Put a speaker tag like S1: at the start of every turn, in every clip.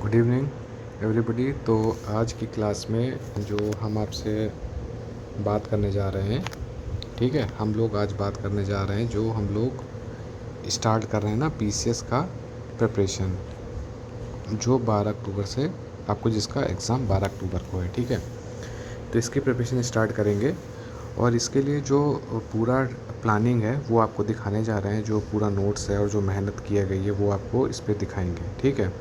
S1: Good evening everybody. तो आज की क्लास में जो हम आपसे बात करने जा रहे हैं, ठीक है, हम लोग आज बात करने जा रहे हैं जो हम लोग स्टार्ट कर रहे हैं ना पीसीएस का प्रिपरेशन, जो 12 अक्टूबर से आपको, जिसका एग्ज़ाम 12 अक्टूबर को है, ठीक है। तो इसकी प्रिपरेशन स्टार्ट करेंगे और इसके लिए जो पूरा प्लानिंग है वो आपको दिखाने जा रहे हैं। जो पूरा नोट्स है और जो मेहनत किया गई है वो आपको इस पर दिखाएंगे, ठीक है।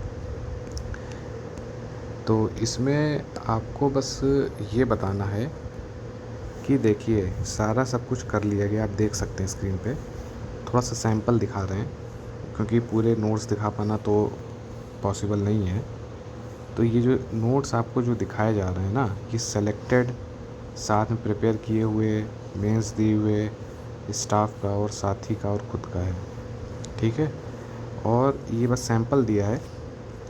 S1: तो इसमें आपको बस ये बताना है कि देखिए सारा सब कुछ कर लिया गया, आप देख सकते हैं स्क्रीन पे। थोड़ा सा सैंपल दिखा रहे हैं क्योंकि पूरे नोट्स दिखा पाना तो पॉसिबल नहीं है। तो ये जो नोट्स आपको जो दिखाए जा रहे हैं ना, ये सेलेक्टेड, साथ में प्रिपेयर किए हुए, मेंस दिए हुए स्टाफ का और साथी का और खुद का है, ठीक है। और ये बस सैंपल दिया है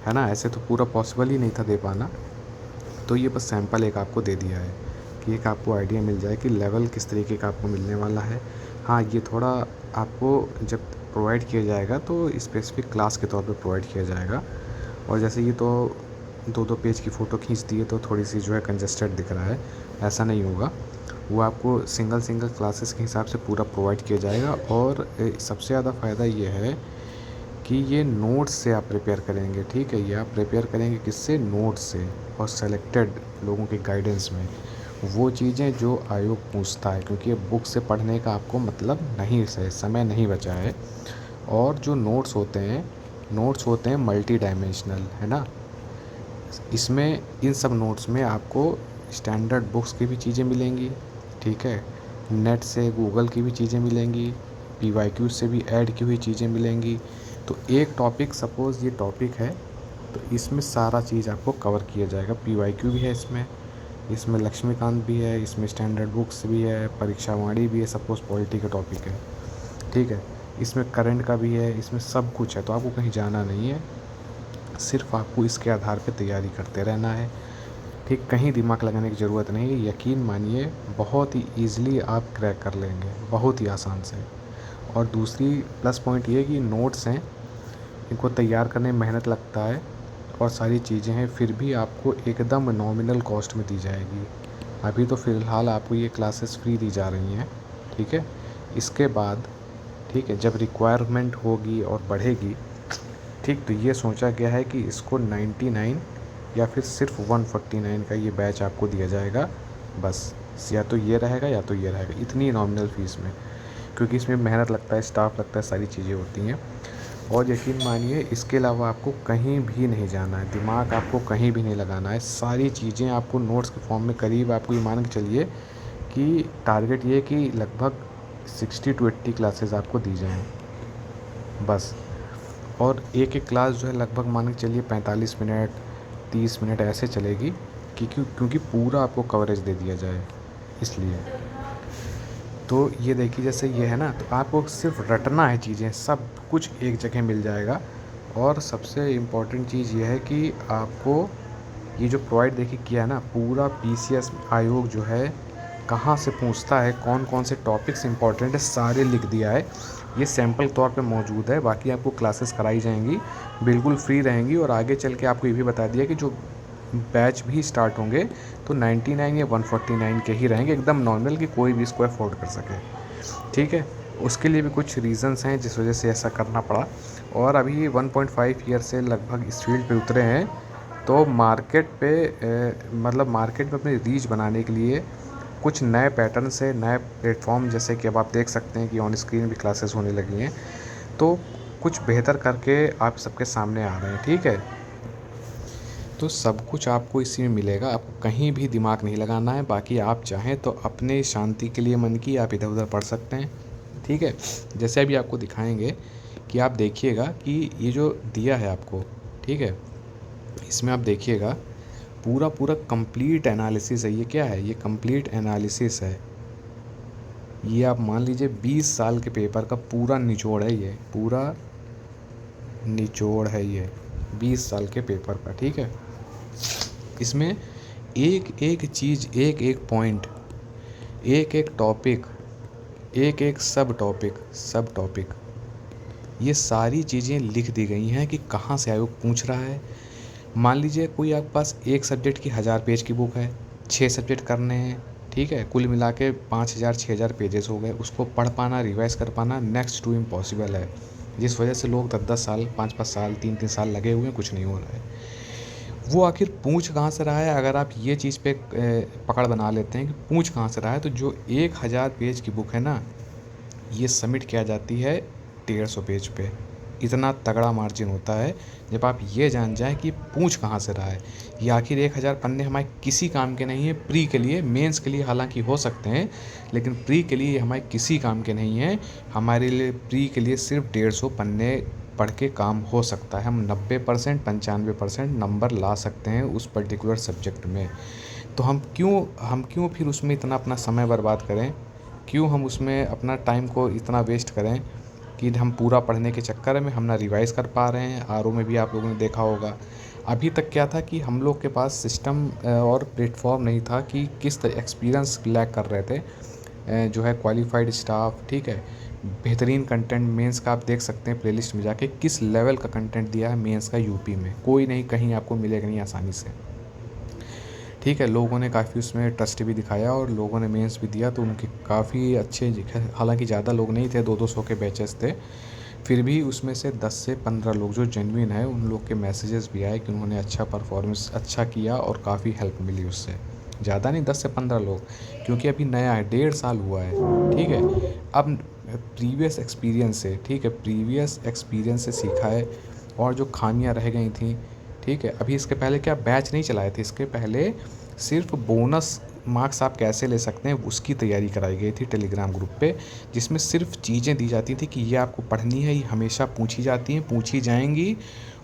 S1: ना। ऐसे तो पूरा पॉसिबल ही नहीं था दे पाना, तो ये बस सैंपल एक आपको दे दिया है कि एक आपको आइडिया मिल जाए कि लेवल किस तरीके का आपको मिलने वाला है। हाँ, ये थोड़ा आपको जब प्रोवाइड किया जाएगा तो स्पेसिफिक क्लास के तौर पे प्रोवाइड किया जाएगा। और जैसे ये तो 2-2 पेज की फ़ोटो खींच दी है तो थोड़ी सी जो है कंजस्टेड दिख रहा है, ऐसा नहीं होगा। वो आपको सिंगल सिंगल क्लासेस के हिसाब से पूरा प्रोवाइड किया जाएगा। और सबसे ज़्यादा फ़ायदा ये है कि ये नोट्स से आप प्रिपेयर करेंगे, ठीक है। ये आप प्रिपेयर करेंगे किससे? नोट्स से, और सेलेक्टेड लोगों के गाइडेंस में, वो चीज़ें जो आयोग पूछता है, क्योंकि ये बुक से पढ़ने का आपको मतलब नहीं है, समय नहीं बचा है। और जो नोट्स होते हैं मल्टी डायमेंशनल, है ना। इसमें इन सब नोट्स में आपको स्टैंडर्ड बुक्स की भी चीज़ें मिलेंगी, ठीक है। नेट से गूगल की भी चीज़ें मिलेंगी, पीवाईक्यू से भी ऐड की हुई चीज़ें मिलेंगी। तो एक टॉपिक, सपोज़ ये टॉपिक है, तो इसमें सारा चीज़ आपको कवर किया जाएगा। पीवाईक्यू भी है इसमें, इसमें लक्ष्मीकांत भी है, इसमें स्टैंडर्ड बुक्स भी है, परीक्षावाणी भी है, सपोज़ पॉलिटी का टॉपिक है, ठीक है। इसमें करंट का भी है, इसमें सब कुछ है। तो आपको कहीं जाना नहीं है, सिर्फ आपको इसके आधार पे तैयारी करते रहना है, ठीक। कहीं दिमाग लगाने की ज़रूरत नहीं है। यकीन मानिए बहुत ही ईज़िली आप क्रैक कर लेंगे, बहुत ही आसान से। और दूसरी प्लस पॉइंट ये है कि नोट्स हैं, इनको तैयार करने में मेहनत लगता है और सारी चीज़ें हैं, फिर भी आपको एकदम नॉमिनल कॉस्ट में दी जाएगी। अभी तो फ़िलहाल आपको ये क्लासेस फ्री दी जा रही हैं, ठीक है। इसके बाद, ठीक है, जब रिक्वायरमेंट होगी और बढ़ेगी, ठीक, तो ये सोचा गया है कि इसको 99 या फिर सिर्फ 149 का ये बैच आपको दिया जाएगा बस। या तो ये रहेगा या तो ये रहेगा, इतनी नॉमिनल फ़ीस में, क्योंकि इसमें मेहनत लगता है, स्टाफ लगता है, सारी चीज़ें होती हैं। और यकीन मानिए इसके अलावा आपको कहीं भी नहीं जाना है, दिमाग आपको कहीं भी नहीं लगाना है। सारी चीज़ें आपको नोट्स के फॉर्म में, करीब आपको ये मान के चलिए कि टारगेट ये है कि लगभग 60 to 80 क्लासेस आपको दी जाएँ बस। और एक क्लास जो है लगभग मान के चलिए 45 मिनट 30 मिनट ऐसे चलेगी, क्योंकि पूरा आपको कवरेज दे दिया जाए, इसलिए। तो ये देखिए जैसे ये है ना, तो आपको सिर्फ रटना है चीज़ें, सब कुछ एक जगह मिल जाएगा। और सबसे इम्पोर्टेंट चीज़ ये है कि आपको ये जो प्रोवाइड देखिए किया है ना, पूरा पीसीएस आयोग जो है कहाँ से पूछता है, कौन कौन से टॉपिक्स इंपॉर्टेंट है, सारे लिख दिया है। ये सैम्पल तौर पे मौजूद है, बाकी आपको क्लासेस कराई जाएंगी, बिल्कुल फ्री रहेंगी। और आगे चल के आपको ये भी बता दिया कि जो बैच भी स्टार्ट होंगे तो 99 या 149 के ही रहेंगे, एकदम नॉर्मल, कि कोई भी इसको अफोर्ड कर सके, ठीक है। उसके लिए भी कुछ रीज़न्स हैं जिस वजह से ऐसा करना पड़ा। और अभी 1.5 ईयर से लगभग इस फील्ड पे उतरे हैं, तो मार्केट पे मतलब मार्केट में अपनी रीच बनाने के लिए कुछ नए पैटर्न से, नए प्लेटफॉर्म, जैसे कि अब आप देख सकते हैं कि ऑन स्क्रीन भी क्लासेस होने लगी हैं, तो कुछ बेहतर करके आप सबके सामने आ रहे हैं, ठीक है। तो सब कुछ आपको इसी में मिलेगा, आपको कहीं भी दिमाग नहीं लगाना है। बाकी आप चाहें तो अपने शांति के लिए मन की आप इधर उधर पढ़ सकते हैं, ठीक है। जैसे अभी आपको दिखाएंगे कि आप देखिएगा कि ये जो दिया है आपको, ठीक है, इसमें आप देखिएगा पूरा पूरा कंप्लीट एनालिसिस है। ये क्या है? ये कंप्लीट एनालिसिस है। ये आप मान लीजिए 20 साल के पेपर का पूरा निचोड़ है, ये पूरा निचोड़ है, ये 20 साल के पेपर का, ठीक है। इसमें एक एक चीज़, एक एक पॉइंट, एक एक टॉपिक, एक एक सब टॉपिक, ये सारी चीज़ें लिख दी गई हैं कि कहाँ से आयोग पूछ रहा है, मान लीजिए कोई आपके पास एक सब्जेक्ट की 1000 पेज की बुक है, 6 सब्जेक्ट करने हैं, ठीक है, कुल मिला के 5000 6000 पेजेस हो गए। उसको पढ़ पाना, रिवाइज कर पाना नेक्स्ट टू इम्पॉसिबल है, जिस वजह से लोग 10-10 साल, 5-5 साल, 3-3 साल लगे हुए हैं, कुछ नहीं हो रहा है। वो आखिर पूँछ कहाँ से रहा है? अगर आप ये चीज़ पे पकड़ बना लेते हैं कि पूँछ कहाँ से रहा है, तो जो 1000 पेज की बुक है ना, ये सबमिट किया जाती है 150 पेज पे। इतना तगड़ा मार्जिन होता है जब आप ये जान जाएं कि पूँछ कहाँ से रहा है। ये आखिर 1000 पन्ने हमारे किसी काम के नहीं है। प्री के लिए, मेंस के लिए हालांकि हो सकते हैं, लेकिन प्री के लिए ये हमारे किसी काम के नहीं है। हमारे लिए प्री के लिए सिर्फ 150 पन्ने पढ़ के काम हो सकता है। हम 90% 95% नंबर ला सकते हैं उस पर्टिकुलर सब्जेक्ट में। तो हम क्यों फिर उसमें इतना अपना समय बर्बाद करें? क्यों हम उसमें अपना टाइम को इतना वेस्ट करें कि हम पूरा पढ़ने के चक्कर में हम ना रिवाइज कर पा रहे हैं। आरओ में भी आप लोगों ने देखा होगा, अभी तक क्या था कि हम लोग के पास सिस्टम और प्लेटफॉर्म नहीं था कि किस तरह एक्सपीरियंस लैक कर रहे थे, जो है क्वालिफाइड स्टाफ, ठीक है, बेहतरीन कंटेंट। मेंस का आप देख सकते हैं प्लेलिस्ट में जाके किस लेवल का कंटेंट दिया है मेंस का यूपी में, कोई नहीं, कहीं आपको मिलेगा नहीं आसानी से, ठीक है। लोगों ने काफ़ी उसमें ट्रस्ट भी दिखाया और लोगों ने मेंस भी दिया, तो उनके काफ़ी अच्छे, हालांकि ज़्यादा लोग नहीं थे, 200-200 के बैचेस थे, फिर भी उसमें से 10 से 15 लोग जो जेन्युइन है, उन लोग के मैसेजेस भी आए कि उन्होंने अच्छा परफॉर्मेंस अच्छा किया और काफ़ी हेल्प मिली उससे। ज़्यादा नहीं, 10 से 15 लोग, क्योंकि अभी नया है, 1.5 साल हुआ है, ठीक है। अब प्रीवियस एक्सपीरियंस से, ठीक है, प्रीवियस एक्सपीरियंस से सीखा है, और जो खामियां रह गई थी, ठीक है। अभी इसके पहले क्या बैच नहीं चलाए थे, इसके पहले सिर्फ बोनस मार्क्स आप कैसे ले सकते हैं उसकी तैयारी कराई गई थी टेलीग्राम ग्रुप पे, जिसमें सिर्फ चीज़ें दी जाती थी कि ये आपको पढ़नी है, ये हमेशा पूछी जाती हैं, पूछी जाएंगी,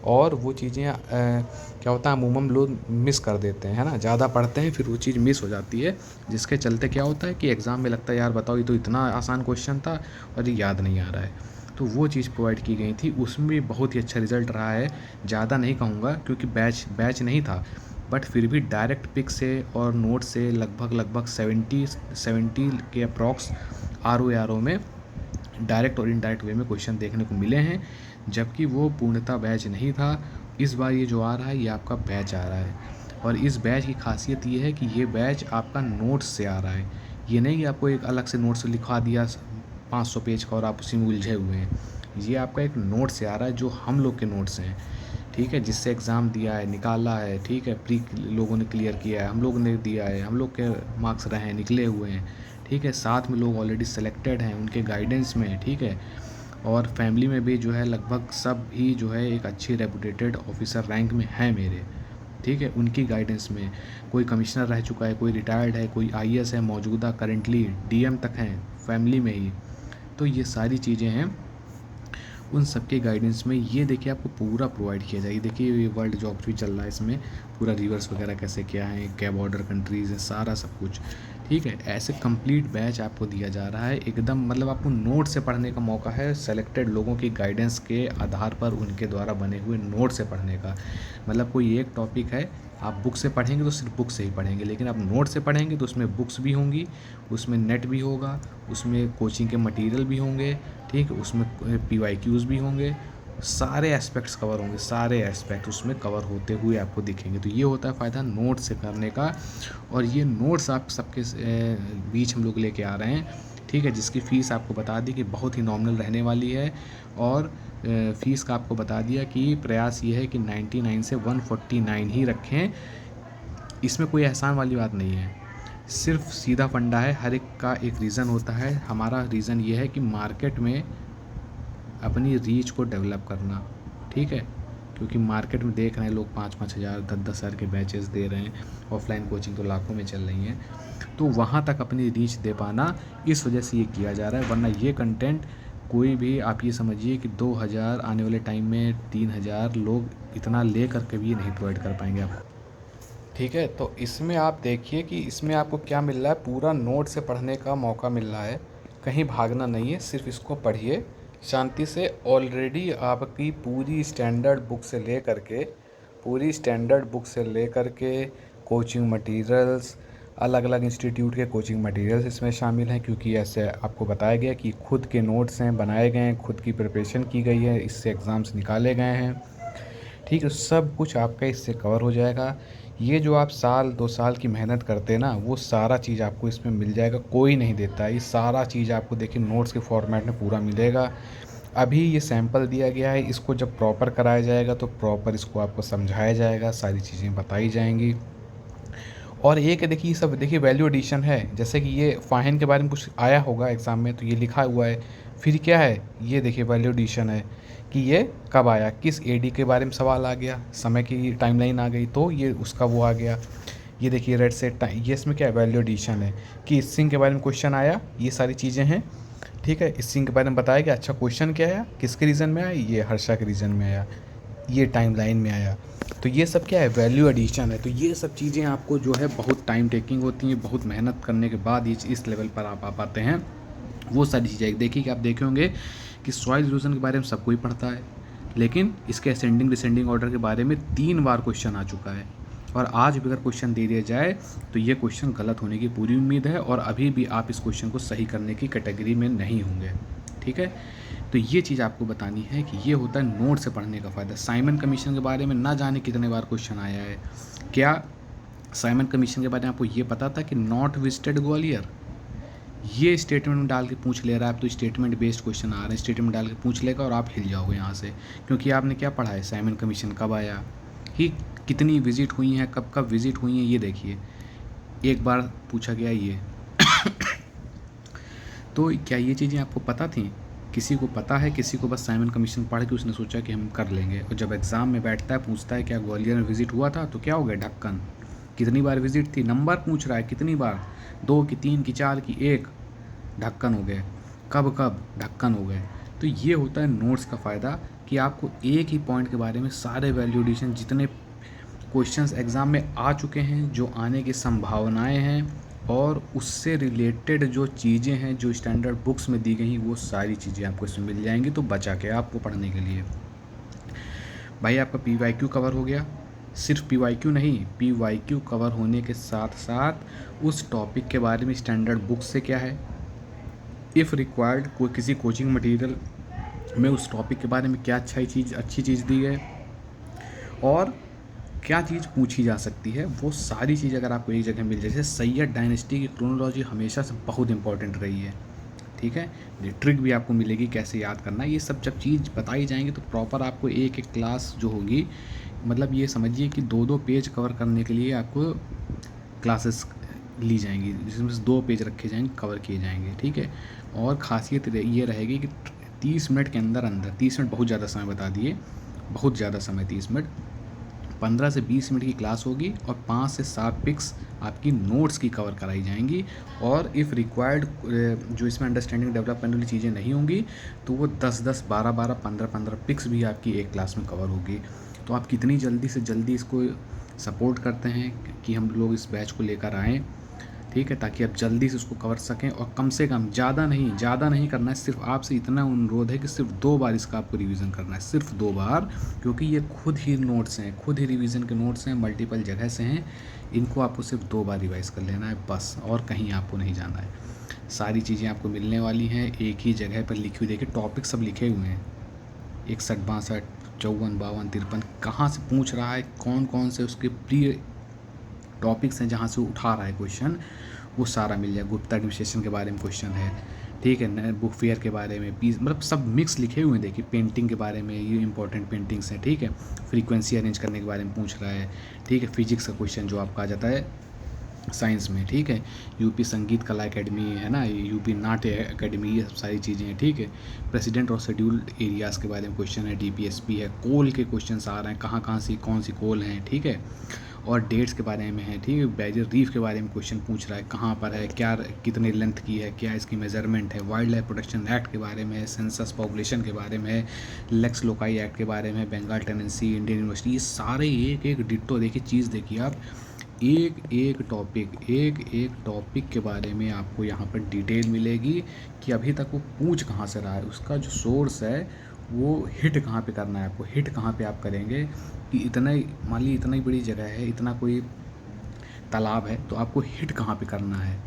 S1: और वो चीज़ें क्या होता है, अमूमन लोग मिस कर देते हैं, है ना, ज़्यादा पढ़ते हैं, फिर वो चीज़ मिस हो जाती है, जिसके चलते क्या होता है कि एग्ज़ाम में लगता है यार बताओ, ये तो इतना आसान क्वेश्चन था और ये याद नहीं आ रहा है। तो वो चीज़ प्रोवाइड की गई थी, उसमें भी बहुत ही अच्छा रिज़ल्ट रहा है। ज़्यादा नहीं कहूँगा क्योंकि बैच नहीं था, बट फिर भी डायरेक्ट पिक से और नोट से लगभग 70 के अप्रॉक्स आर ओ में डायरेक्ट और इनडायरेक्ट वे में क्वेश्चन देखने को मिले हैं, जबकि वो पूर्णतः बैच नहीं था। इस बार ये जो आ रहा है, ये आपका बैच आ रहा है, और इस बैच की खासियत ये है कि ये बैच आपका नोट्स से आ रहा है। ये नहीं कि आपको एक अलग से नोट्स लिखवा दिया 500 पेज का और आप उसी में उलझे हुए हैं। ये आपका एक नोट से आ रहा है, जो हम लोग के नोट्स हैं, ठीक है, जिससे एग्ज़ाम दिया है, निकाला है, ठीक है, प्री लोगों ने क्लियर किया है, हम लोगों ने दिया है, हम लोग के मार्क्स रहे हैं, निकले हुए हैं, ठीक है, साथ में लोग ऑलरेडी सेलेक्टेड हैं उनके गाइडेंस में, ठीक है, और फैमिली में भी जो है लगभग सब ही जो है एक अच्छी रेपुटेटेड ऑफिसर रैंक में है मेरे, ठीक है, उनकी गाइडेंस में। कोई कमिश्नर रह चुका है, कोई रिटायर्ड है, कोई आईएएस है, मौजूदा करेंटली डीएम तक हैं फैमिली में ही। तो ये सारी चीज़ें हैं, उन सबके गाइडेंस में ये देखिए आपको पूरा प्रोवाइड किया जाएगा। देखिए ये वर्ल्ड जॉब्स भी चल रहा है, इसमें पूरा रिवर्स वगैरह कैसे क्या है, क्या बॉर्डर कंट्रीज़ है, सारा सब कुछ, ठीक है। ऐसे कंप्लीट बैच आपको दिया जा रहा है एकदम, मतलब आपको नोट से पढ़ने का मौका है, सेलेक्टेड लोगों की गाइडेंस के आधार पर उनके द्वारा बने हुए नोट से पढ़ने का। मतलब कोई एक टॉपिक है, आप बुक से पढ़ेंगे तो सिर्फ बुक से ही पढ़ेंगे, लेकिन आप नोट से पढ़ेंगे तो उसमें बुक्स भी होंगी, उसमें नेट भी होगा, उसमें कोचिंग के मटेरियल भी होंगे, ठीक है, उसमें PYQs भी होंगे, सारे एस्पेक्ट्स कवर होंगे, सारे एस्पेक्ट उसमें कवर होते हुए आपको दिखेंगे। तो ये होता है फ़ायदा नोट से करने का, और ये नोट्स आप सबके बीच हम लोग लेके आ रहे हैं, ठीक है, जिसकी फ़ीस आपको बता दी कि बहुत ही नॉमिनल रहने वाली है, और फ़ीस का आपको बता दिया कि प्रयास ये है कि 99 से 149 ही रखें। इसमें कोई एहसान वाली बात नहीं है, सिर्फ सीधा फंडा है, हर एक का एक रीज़न होता है। हमारा रीज़न ये है कि मार्केट में अपनी रीच को डेवलप करना, ठीक है, क्योंकि मार्केट में देख रहे हैं लोग 5-5 हज़ार 10-10 हज़ार के बैचेस दे रहे हैं, ऑफलाइन कोचिंग तो लाखों में चल रही हैं, तो वहाँ तक अपनी रीच दे पाना, इस वजह से ये किया जा रहा है। वरना ये कंटेंट कोई भी, आप ये समझिए कि 2000 आने वाले टाइम में 3000 लोग इतना ले करके भी नहीं प्रोवाइड कर पाएंगे आपको, ठीक है। तो इसमें आप देखिए कि इसमें आपको क्या मिल रहा है, पूरा नोट से पढ़ने का मौका मिल रहा है, कहीं भागना नहीं है, सिर्फ इसको पढ़िए शांति से। ऑलरेडी आपकी पूरी स्टैंडर्ड बुक से ले करके, पूरी स्टैंडर्ड बुक से ले करके कोचिंग मटेरियल्स, अलग अलग इंस्टीट्यूट के कोचिंग मटेरियल्स इसमें शामिल हैं, क्योंकि ऐसे आपको बताया गया कि खुद के नोट्स हैं, बनाए गए हैं, खुद की प्रिपरेशन की गई है, इससे एग्ज़ाम्स निकाले गए हैं, ठीक है, सब कुछ आपका इससे कवर हो जाएगा। ये जो आप साल 2 साल की मेहनत करते हैं ना, वो सारा चीज़ आपको इसमें मिल जाएगा, कोई नहीं देता। ये सारा चीज़ आपको देखिए नोट्स के फॉर्मेट में पूरा मिलेगा। अभी ये सैंपल दिया गया है, इसको जब प्रॉपर कराया जाएगा तो प्रॉपर इसको आपको समझाया जाएगा, सारी चीज़ें बताई जाएँगी। और एक देखिए सब देखिए वैल्यू एडिशन है, जैसे कि ये फाइन के बारे में कुछ आया होगा एग्ज़ाम में तो ये लिखा हुआ है। फिर क्या है, ये देखिए वैल्यू एडिशन है कि ये कब आया, किस एडी के बारे में सवाल आ गया, समय की टाइमलाइन आ गई तो ये उसका वो आ गया। ये देखिए रेड सेट टाइम, ये इसमें क्या है, वैल्यू एडिशन है कि स्ट्रिंग के बारे में क्वेश्चन आया, ये सारी चीज़ें हैं। ठीक है, स्ट्रिंग के बारे में बताया गया, अच्छा क्वेश्चन क्या आया, किसके रीजन में आया, ये हर्षा के रीजन में आया, ये टाइमलाइन में आया। तो ये सब क्या है, वैल्यू एडिशन है। तो ये सब चीज़ें आपको जो है बहुत टाइम टेकिंग होती हैं, बहुत मेहनत करने के बाद ये इस लेवल पर आप आ पाते हैं। वो सारी चीज़ें देखिए कि आप देखे होंगे कि सॉइल इरोजन के बारे में सब कोई पढ़ता है, लेकिन इसके असेंडिंग डिसेंडिंग ऑर्डर के बारे में 3 बार क्वेश्चन आ चुका है। और आज भी अगर क्वेश्चन दे दिया जाए तो ये क्वेश्चन गलत होने की पूरी उम्मीद है, और अभी भी आप इस क्वेश्चन को सही करने की कैटेगरी में नहीं होंगे। ठीक है, तो ये चीज़ आपको बतानी है कि ये होता है नोट से पढ़ने का फ़ायदा। साइमन कमीशन के बारे में ना जाने कितने बार क्वेश्चन आया है। क्या साइमन कमीशन के बारे में आपको ये पता था कि नॉट विजिटेड ग्वालियर, ये स्टेटमेंट में डाल के पूछ ले रहा है। आप तो स्टेटमेंट बेस्ड क्वेश्चन आ रहे हैं, स्टेटमेंट डाल के पूछ लेगा और आप हिल जाओगे यहाँ से, क्योंकि आपने क्या पढ़ा है, साइमन कमीशन कब आया, ही कितनी विजिट हुई हैं, कब कब विजिट हुई हैं, ये देखिए एक बार पूछा गया ये। तो क्या ये चीज़ें आपको पता थी? किसी को पता है, किसी को बस साइमन कमीशन पढ़ के उसने सोचा कि हम कर लेंगे, और जब एग्ज़ाम में बैठता है पूछता है क्या ग्वालियर में विजिट हुआ था, तो क्या हो गया, ढक्कन। कितनी बार विजिट थी, नंबर पूछ रहा है कितनी बार, 2 की, 3 की, 4 की, 1, ढक्कन हो गए। कब कब, ढक्कन हो गए। तो ये होता है नोट्स का फ़ायदा कि आपको एक ही पॉइंट के बारे में सारे वैल्यू एडिशन जितने क्वेश्चंस एग्ज़ाम में आ चुके हैं, जो आने की संभावनाएं हैं, और उससे रिलेटेड जो चीज़ें हैं जो स्टैंडर्ड बुक्स में दी गई, वो सारी चीज़ें आपको इसमें मिल जाएंगी। तो बचा के आपको पढ़ने के लिए भाई आपका PYQ कवर हो गया। सिर्फ PYQ नहीं, PYQ कवर होने के साथ साथ उस टॉपिक के बारे में स्टैंडर्ड बुक से क्या है, इफ़ रिक्वायर्ड कोई किसी कोचिंग मटेरियल में उस टॉपिक के बारे में क्या अच्छी चीज़ दी है, और क्या चीज़ पूछी जा सकती है, वो सारी चीज़ अगर आपको एक जगह मिल जाए। जैसे सैयद डायनेस्टी की क्रोनोलॉजी हमेशा से बहुत इंपॉर्टेंट रही है। ठीक है, ये ट्रिक भी आपको मिलेगी कैसे याद करना है। ये सब जब चीज़ बताई जाएंगी तो प्रॉपर आपको एक एक क्लास जो होगी, मतलब ये समझिए कि 2-2 पेज कवर करने के लिए आपको क्लासेस ली जाएंगी, जिसमें से 2 पेज रखे जाएंगे, कवर किए जाएंगे। ठीक है, और ख़ासियत ये रहेगी कि 30 मिनट के अंदर अंदर, 30 मिनट बहुत ज़्यादा समय बता दिए, बहुत ज़्यादा समय, 30 मिनट, 15 से 20 मिनट की क्लास होगी, और 5 से 7 पिक्स आपकी नोट्स की कवर कराई जाएंगी। और इफ़ रिक्वायर्ड जो इसमें अंडरस्टैंडिंग डेवलपमेंट वाली चीज़ें नहीं होंगी तो वो 10-10, 12-12, 15-15 पिक्स भी आपकी एक क्लास में कवर होगी। तो आप कितनी जल्दी से जल्दी इसको सपोर्ट करते हैं कि हम लोग इस बैच को लेकर आएँ, ठीक है, ताकि आप जल्दी से उसको कवर सकें। और कम से कम ज़्यादा नहीं करना है, सिर्फ आपसे इतना अनुरोध है कि सिर्फ 2 बार इसका आपको रिवीजन करना है, सिर्फ 2 बार, क्योंकि ये खुद ही नोट्स हैं, खुद ही रिवीजन के नोट्स हैं, मल्टीपल जगह से हैं। इनको आपको सिर्फ 2 बार रिवाइज़ कर लेना है बस, और कहीं आपको नहीं जाना है। सारी चीज़ें आपको मिलने वाली हैं एक ही जगह पर लिखी हुई। देखिए टॉपिक सब लिखे हुए हैं, 61, 62, 54, 52, 53, कहाँ से पूछ रहा है, कौन कौन से उसके प्री टॉपिक्स हैं जहाँ से उठा रहा है क्वेश्चन, वो सारा मिल जाए। गुप्ता एडमिनिस्ट्रेशन के बारे में क्वेश्चन है, ठीक है, बुक फेयर के बारे में, पीस, मतलब सब मिक्स लिखे हुए हैं। देखिए पेंटिंग के बारे में, ये इंपॉर्टेंट पेंटिंग्स हैं, ठीक है, फ्रीक्वेंसी अरेंज करने के बारे में पूछ रहा है, ठीक है, फिजिक्स का क्वेश्चन जो आपका आ जाता है साइंस में, ठीक है, यूपी संगीत कला एकेडमी है ना, यूपी नाट्य एकेडमी, ये सब सारी चीज़ें हैं। ठीक है, प्रेसिडेंट और शेड्यूल्ड एरियाज़ के बारे में क्वेश्चन है, DPSP है, कोल के क्वेश्चन आ रहे हैं, कहाँ से कौन सी कोल हैं, ठीक है, और डेट्स के बारे में है, ठीक है, बैरियर रीफ के बारे में क्वेश्चन पूछ रहा है, कहाँ पर है, क्या कितने लेंथ की है, क्या इसकी मेजरमेंट है, वाइल्ड लाइफ प्रोटेक्शन एक्ट के बारे में है, सेंसस पॉपुलेशन के बारे में है, लेक्स लोकाई एक्ट के बारे में, बंगाल टेनेंसी, इंडियन यूनिवर्सिटी, ये सारे एक एक डिट्टो देखिए चीज़ देखिए आप, एक एक टॉपिक के बारे में आपको यहाँ पर डिटेल मिलेगी कि अभी तक वो पूछ कहाँ से रहा है, उसका जो सोर्स है वो हिट कहाँ पे करना है आपको, हिट कहाँ पे आप करेंगे कि इतना ही, मान ली इतना ही बड़ी जगह है, इतना कोई तालाब है, तो आपको हिट कहाँ पे करना है,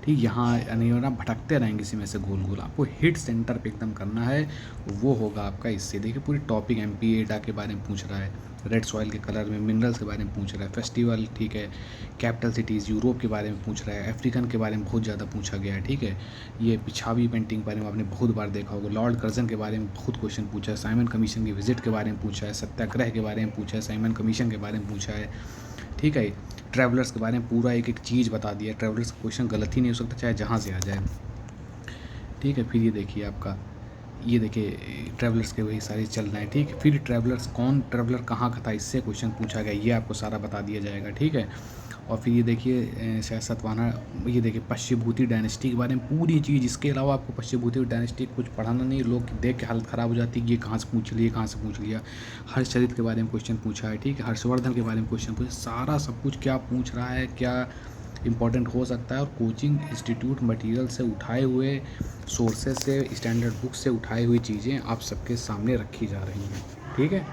S1: ठीक, यहाँ नहीं होना, भटकते रहेंगे इसी में से गोल गोल। आपको हिट सेंटर पे एकदम करना है, वो होगा आपका इससे। देखिए पूरी टॉपिक एमपी एडा के बारे में पूछ रहा है, रेड सॉइल के कलर में, मिनरल्स के बारे में पूछ रहा है, फेस्टिवल, ठीक है, कैपिटल सिटीज़, यूरोप के बारे में पूछ रहा है, अफ्रीकन के बारे में बहुत ज़्यादा पूछा गया है, ठीक है। ये पिछावी पेंटिंग के बारे में आपने बहुत बार देखा होगा। लॉर्ड कर्जन के बारे में बहुत क्वेश्चन पूछा है, साइमन कमीशन की विजिट के बारे में पूछा है, सत्याग्रह के बारे में पूछा है, साइमन कमीशन के बारे में पूछा है, ठीक है। ट्रैवलर्स के बारे में पूरा एक एक चीज़ बता दिया। ट्रैवलर्स का क्वेश्चन गलत ही नहीं हो सकता, चाहे जहाँ से आ जाए, ठीक है। फिर ये देखिए आपका, ये देखिए ट्रैवलर्स के वही सारे चल रहे हैं, ठीक है। फिर ट्रैवलर्स, कौन ट्रैवलर कहाँ का था, इससे क्वेश्चन पूछा गया, ये आपको सारा बता दिया जाएगा, ठीक है। और फिर ये देखिए सातवाहना, ये देखिए पश्चिमभूति डायनेस्टी के बारे में पूरी चीज़। इसके अलावा आपको पश्चिमभूति डायनेस्टी कुछ पढ़ाना नहीं, लोग देख के हालत ख़राब हो जाती है, ये कहाँ से पूछ लिया, कहाँ से पूछ लिया। हर्षचरित के बारे में क्वेश्चन पूछा है, ठीक है। हर्षवर्धन के बारे में क्वेश्चन पूछा, सारा सब कुछ क्या पूछ रहा है, क्या इंपॉर्टेंट हो सकता है। और कोचिंग इंस्टीट्यूट मटेरियल से उठाए हुए, सोर्सेज से, स्टैंडर्ड बुक से उठाई हुई चीज़ें आप सबके सामने रखी जा रही हैं, ठीक है।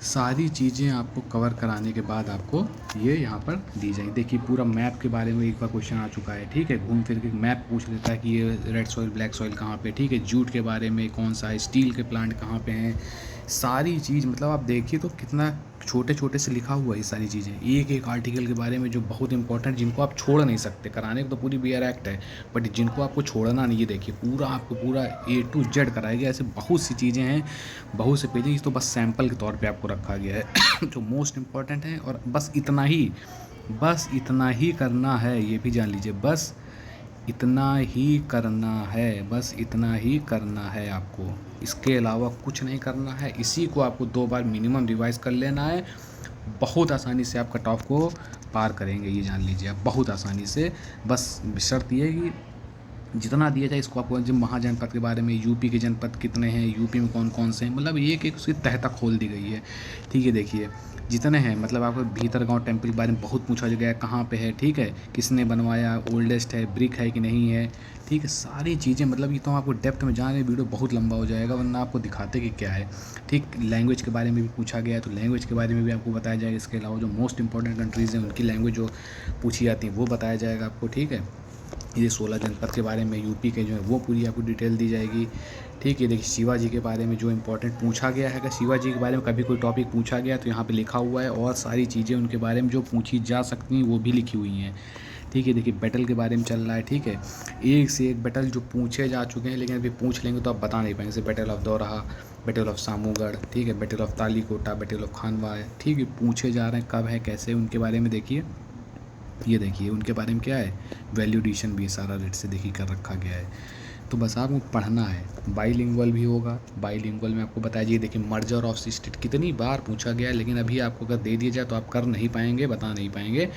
S1: सारी चीज़ें आपको कवर कराने के बाद आपको ये यहाँ पर दी जाएगी। देखिए पूरा मैप के बारे में एक बार क्वेश्चन आ चुका है, ठीक है। घूम फिर के मैप पूछ लेता है कि ये रेड सॉइल ब्लैक सॉइल कहाँ पे, ठीक है। जूट के बारे में कौन सा है, स्टील के प्लांट कहाँ पे हैं, सारी चीज़। मतलब आप देखिए तो कितना छोटे छोटे से लिखा हुआ है ये सारी चीज़ें, एक एक आर्टिकल के बारे में जो बहुत इंपॉर्टेंट, जिनको आप छोड़ नहीं सकते। कराने को तो पूरी बी आर एक्ट है, बट जिनको आपको छोड़ना नहीं, ये देखिए पूरा आपको पूरा A to Z कराएगा। ऐसे बहुत सी चीज़ें हैं, बहुत से पेजेस, तो बस सैम्पल के तौर पे आपको रखा गया है जो मोस्ट इम्पॉर्टेंट है। और बस इतना ही करना है, ये भी जान लीजिए, बस इतना ही करना है, बस इतना ही करना है आपको। इसके अलावा कुछ नहीं करना है। इसी को आपको 2 बार मिनिमम रिवाइज़ कर लेना है। बहुत आसानी से आप कट ऑफ को पार करेंगे, ये जान लीजिए आप, बहुत आसानी से। बस शर्त ये है कि जितना दिया जाए इसको आपको। जब महाजनपद के बारे में, यूपी के जनपद कितने हैं, यूपी में कौन कौन से हैं, मतलब एक एक उसकी तह तक खोल दी गई है, ठीक है। देखिए जितने हैं, मतलब आपको भीतरगांव टेम्पल के बारे में बहुत पूछा गया है, कहाँ पे है, ठीक है, किसने बनवाया, ओल्डेस्ट है, ब्रिक है कि नहीं है, ठीक है। सारी चीज़ें, मतलब ये तो आपको डेप्थ में जाने, वीडियो बहुत लंबा हो जाएगा, वरना आपको दिखाते कि क्या है, ठीक। लैंग्वेज के बारे में भी पूछा गया है, तो लैंग्वेज के बारे में भी आपको बताया जाएगा। इसके अलावा जो मोस्ट इंपॉर्टेंट कंट्रीज़ हैं उनकी लैंग्वेज जो पूछी जाती है वो बताया जाएगा आपको, ठीक है। ये 16 जनपद के बारे में यूपी के जो है वो पूरी आपको डिटेल दी जाएगी, ठीक है। देखिए शिवाजी के बारे में जो इंपॉर्टेंट पूछा गया है, अगर शिवाजी के बारे में कभी कोई टॉपिक पूछा गया तो यहाँ पे लिखा हुआ है, और सारी चीज़ें उनके बारे में जो पूछी जा सकती हैं वो भी लिखी हुई हैं, ठीक है। देखिए बैटल के बारे में चल रहा है, ठीक है। एक से एक बैटल जो पूछे जा चुके हैं, लेकिन अभी पूछ लेंगे तो आप बता नहीं पाएंगे। जैसे battle of Dauraha, battle of Samugarh, ठीक है, battle of Talikota, battle of Khanwa, ठीक है। पूछे जा रहे हैं कब है, कैसे, उनके बारे में देखिए। ये देखिए उनके बारे में क्या है, वैल्यू एडिशन भी सारा रेट से देखिए कर रखा गया है। तो बस आपको पढ़ना है। बाईलिंगुअल भी होगा, बाईलिंगुअल में आपको बताया जाइए। देखिए मर्जर ऑफ स्टेट कितनी बार पूछा गया है, लेकिन अभी आपको अगर दे दिया जाए तो आप कर नहीं पाएंगे, बता नहीं पाएंगे।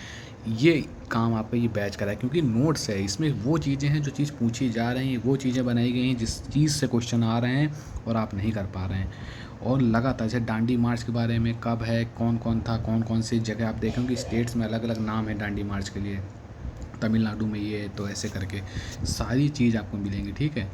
S1: ये काम आपका ये बैच करा है, क्योंकि नोट्स है इसमें, वो चीज़ें हैं जो चीज़ पूछी जा रही हैं, वो चीज़ें बनाई गई हैं जिस चीज़ से क्वेश्चन आ रहे हैं और आप नहीं कर पा रहे हैं। और लगातार जैसे डांडी मार्च के बारे में कब है, कौन कौन था, कौन कौन सी जगह, आप देखेंगे स्टेट्स में अलग अलग नाम है डांडी मार्च के लिए। तमिलनाडु में ये है, तो ऐसे करके सारी चीज़ आपको मिलेंगी, ठीक है।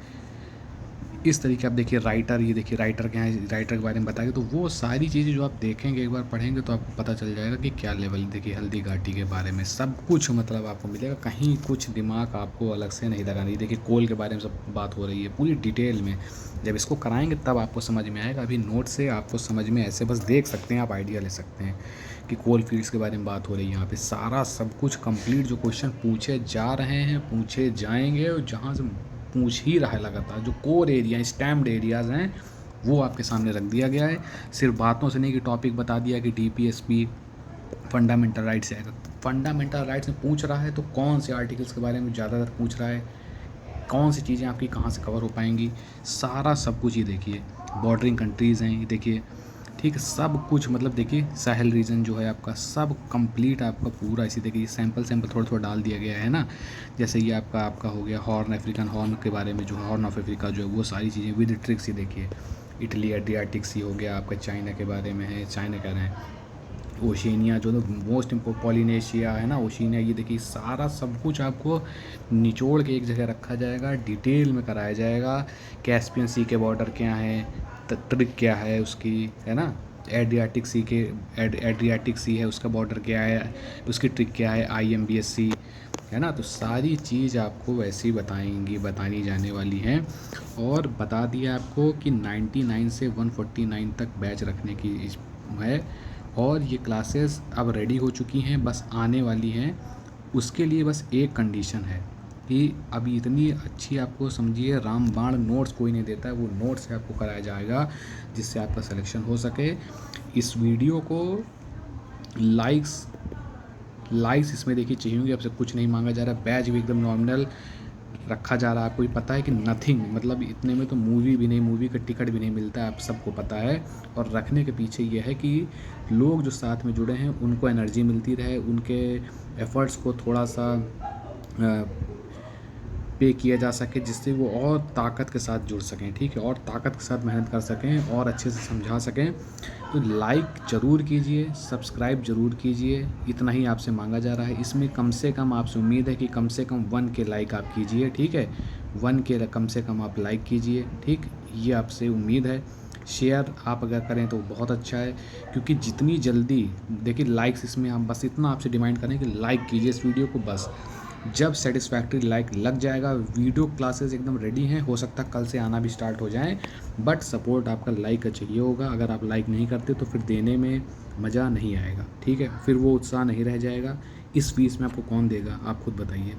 S1: इस तरीके आप देखिए राइटर, ये देखिए राइटर क्या है, राइटर के बारे में बताएंगे, तो वो सारी चीज़ें जो आप देखेंगे, एक बार पढ़ेंगे तो आपको पता चल जाएगा कि क्या लेवल। देखिए हल्दी घाटी के बारे में सब कुछ मतलब आपको मिलेगा, कहीं कुछ दिमाग आपको अलग से नहीं लगाना। ये देखिए कोल के बारे में सब बात हो रही है पूरी डिटेल में। जब इसको कराएंगे तब आपको समझ में आएगा, अभी नोट से आपको समझ में ऐसे बस देख सकते हैं, आप आइडिया ले सकते हैं कि कोल फील्ड्स के बारे में बात हो रही है। यहाँ पे सारा सब कुछ कंप्लीट जो क्वेश्चन पूछे जा रहे हैं, पूछे जाएंगे, और जहाँ से पूछ ही रहा है लगातार, जो कोर एरिया, स्टैम्प्ड एरियाज़ हैं, वो आपके सामने रख दिया गया है। सिर्फ बातों से नहीं कि टॉपिक बता दिया कि DPSP फंडामेंटल राइट्स है। फंडामेंटल राइट्स में पूछ रहा है तो कौन से आर्टिकल्स के बारे में ज़्यादातर पूछ रहा है, कौन सी चीज़ें आपकी कहाँ से कवर हो पाएंगी, सारा सब कुछ ये देखिए। बॉर्डरिंग कंट्रीज़ हैं ये देखिए, ठीक है, सब कुछ। मतलब देखिए साहेल रीजन जो है आपका सब कंप्लीट आपका पूरा, इसी देखिए सैंपल थोड़ा थोड़ा डाल दिया गया है ना। जैसे ये आपका हो गया हॉर्न, अफ्रीकन हॉर्न के बारे में, जो हॉर्न ऑफ अफ्रीका जो है वो सारी चीज़ें विद ट्रिक्स। ये देखिए इटली एड्रियाटिक सी हो गया आपका, चाइना के बारे में है, चाइना कह रहे हैं, ओशिनिया जो मोस्ट इम्पोर्टेंट, पॉलिनेशिया है ना, ओशिनिया। ये देखिए सारा सब कुछ आपको निचोड़ के एक जगह रखा जाएगा, डिटेल में कराया जाएगा। कैस्पियन सी के बॉर्डर क्या हैं, ट्रिक क्या है उसकी, है ना, एड्रियाटिक सी है, उसका बॉर्डर क्या है, उसकी ट्रिक क्या है, IMBS सी है ना। तो सारी चीज़ आपको वैसे ही बतानी जाने वाली हैं। और बता दिया आपको कि 99 से 149 तक बैच रखने की है। और ये क्लासेस अब रेडी हो चुकी हैं, बस आने वाली हैं। उसके लिए बस एक कंडीशन है कि अभी इतनी अच्छी आपको समझिए रामबाण नोट्स कोई नहीं देता है, वो नोट्स से आपको कराया जाएगा जिससे आपका सिलेक्शन हो सके। इस वीडियो को लाइक्स इसमें देखिए चाहिए होंगे, आपसे कुछ नहीं मांगा जा रहा। बैच भी एकदम नॉमिनल रखा जा रहा है। आपको ही पता है कि नथिंग, मतलब इतने में तो मूवी भी नहीं, मूवी का टिकट भी नहीं मिलता है, आप सबको पता है। और रखने के पीछे ये है कि लोग जो साथ में जुड़े हैं उनको एनर्जी मिलती रहे, उनके एफ़र्ट्स को थोड़ा सा पे किया जा सके, जिससे वो और ताकत के साथ जुड़ सकें, ठीक है, और ताकत के साथ मेहनत कर सकें और अच्छे से समझा सकें। तो लाइक ज़रूर कीजिए, सब्सक्राइब ज़रूर कीजिए, इतना ही आपसे मांगा जा रहा है। इसमें कम से कम आपसे उम्मीद है कि कम से कम 1 के लाइक आप कीजिए, ठीक है, 1 के कम से कम आप लाइक कीजिए, ठीक, ये आपसे उम्मीद है। शेयर आप अगर करें तो बहुत अच्छा है, क्योंकि जितनी जल्दी देखिए लाइक्स, इसमें हम बस इतना आपसे डिमांड करें कि लाइक कीजिए इस वीडियो को। बस जब सेटिस्फैक्ट्री लाइक लग जाएगा, वीडियो क्लासेस एकदम रेडी हैं, हो सकता है कल से आना भी स्टार्ट हो जाएं, बट सपोर्ट आपका लाइक का चाहिए होगा। अगर आप लाइक नहीं करते तो फिर देने में मज़ा नहीं आएगा, ठीक है, फिर वो उत्साह नहीं रह जाएगा। इस फीस में आपको कौन देगा, आप खुद बताइए।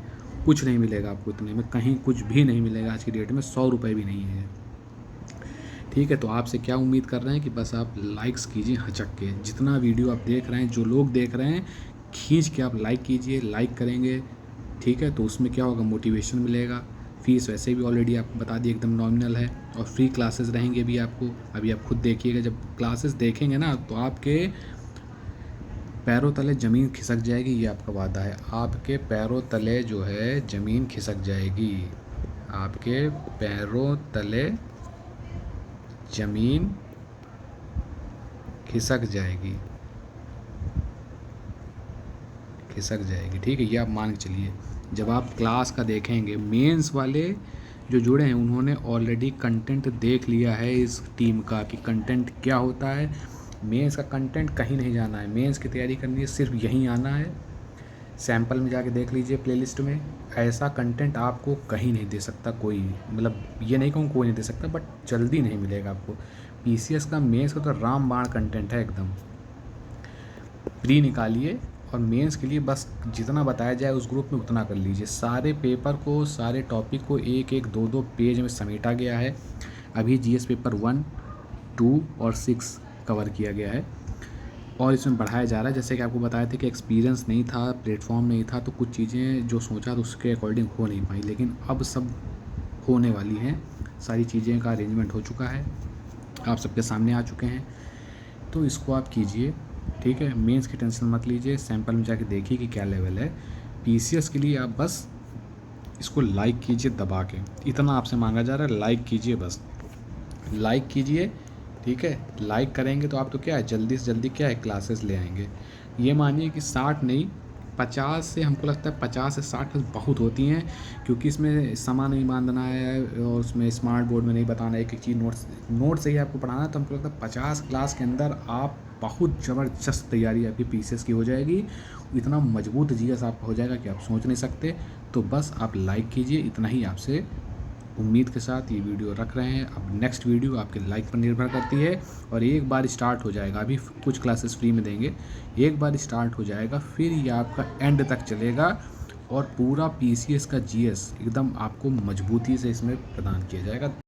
S1: कुछ नहीं मिलेगा आपको इतने में, कहीं कुछ भी नहीं मिलेगा आज की डेट में, 100 रुपये भी नहीं है, ठीक है। तो आपसे क्या उम्मीद कर रहे हैं कि बस आप लाइक्स कीजिए हचक के, जितना वीडियो आप देख रहे हैं, जो लोग देख रहे हैं, खींच के आप लाइक कीजिए। लाइक करेंगे, ठीक है, तो उसमें क्या होगा, मोटिवेशन मिलेगा। फ़ीस वैसे भी ऑलरेडी आपको बता दी एकदम नॉमिनल है, और फ्री क्लासेस रहेंगे भी आपको। अभी आप खुद देखिएगा, जब क्लासेस देखेंगे ना तो आपके पैरों तले ज़मीन खिसक जाएगी, ये आपका वादा है। आपके पैरों तले जो है ज़मीन खिसक जाएगी, आपके पैरों तले ज़मीन खिसक जाएगी, ठीक है, ये आप मान के चलिए। जब आप क्लास का देखेंगे, मेंस वाले जो जुड़े हैं उन्होंने ऑलरेडी कंटेंट देख लिया है इस टीम का कि कंटेंट क्या होता है। मेंस का कंटेंट कहीं नहीं जाना है, मेंस की तैयारी करनी है, सिर्फ यहीं आना है। सैंपल में जाके देख लीजिए प्लेलिस्ट में, ऐसा कंटेंट आपको कहीं नहीं दे सकता कोई, मतलब ये नहीं कहूँ कोई नहीं दे सकता, बट जल्दी नहीं मिलेगा आपको। PCS का मेंस का तो रामबाण कंटेंट है एकदम। प्री निकालिए और मेंस के लिए बस जितना बताया जाए उस ग्रुप में उतना कर लीजिए। सारे पेपर को, सारे टॉपिक को एक एक 2-2 पेज में समेटा गया है। अभी GS पेपर 1, 2 और 6 कवर किया गया है, और इसमें बढ़ाया जा रहा है। जैसे कि आपको बताया था कि एक्सपीरियंस नहीं था, प्लेटफॉर्म नहीं था, तो कुछ चीज़ें जो सोचा तो उसके अकॉर्डिंग हो नहीं पाई, लेकिन अब सब होने वाली हैं। सारी चीज़ें का अरेंजमेंट हो चुका है, आप सबके सामने आ चुके हैं, तो इसको आप कीजिए, ठीक है। मेंस की टेंशन मत लीजिए, सैंपल में जाके देखिए कि क्या लेवल है। PCS के लिए आप बस इसको लाइक कीजिए दबा के, इतना आपसे मांगा जा रहा है, लाइक कीजिए, बस लाइक कीजिए, ठीक है। लाइक करेंगे तो आप तो क्या है, जल्दी से जल्दी क्या है क्लासेस ले आएंगे। ये मानिए कि 60 नहीं, 50 से, हमको लगता है 50 से 60 बहुत होती हैं, क्योंकि इसमें समा नहीं बांधना है और उसमें स्मार्ट बोर्ड में नहीं बताना है एक एक चीज़, नोट से ही आपको पढ़ाना है। तो हमको लगता है 50 क्लास के अंदर आप बहुत ज़बरदस्त तैयारी आपकी PCS की हो जाएगी। इतना मजबूत GS आपका हो जाएगा कि आप सोच नहीं सकते। तो बस आप लाइक कीजिए, इतना ही आपसे उम्मीद के साथ ये वीडियो रख रहे हैं। अब नेक्स्ट वीडियो आपके लाइक पर निर्भर करती है, और एक बार स्टार्ट हो जाएगा, अभी कुछ क्लासेस फ्री में देंगे, एक बार स्टार्ट हो जाएगा फिर ये आपका एंड तक चलेगा, और पूरा PCS का GS एकदम आपको मजबूती से इसमें प्रदान किया जाएगा।